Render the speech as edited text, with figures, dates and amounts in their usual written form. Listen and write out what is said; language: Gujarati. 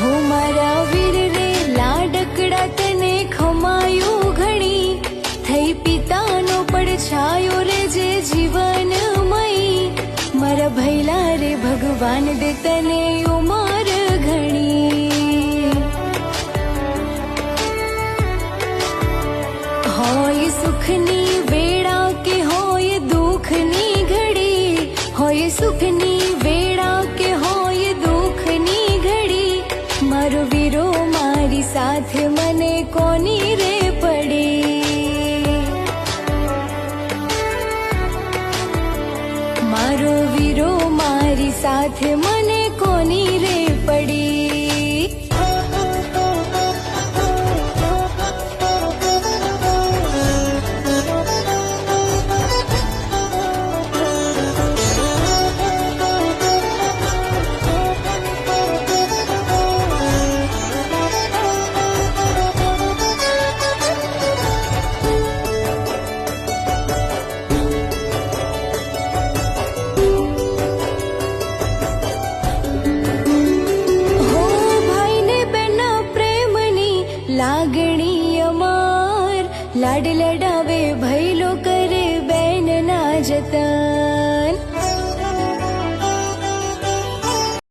હો મારા વીર રે લાડકડા તને ખમાયું ઘણી, થઈ પિતાનો પડછાયો રે જે જીવનમય, મારા ભૈલા રે ભગવાન દે તને ઉમર ઘણી. હોય સુખની વેળા કે હોય દુઃખની ઘડી, હોય સુખની વેળા કે હોય દુઃખની ઘડી, મારો વીરો મારી સાથે મને કોની રે પડી. મારો વીરો મારી સાથે મને કોની રે પડી. લાગણી અમાર લાડ લડાવે ભૈલો કરે બેન ના જતા,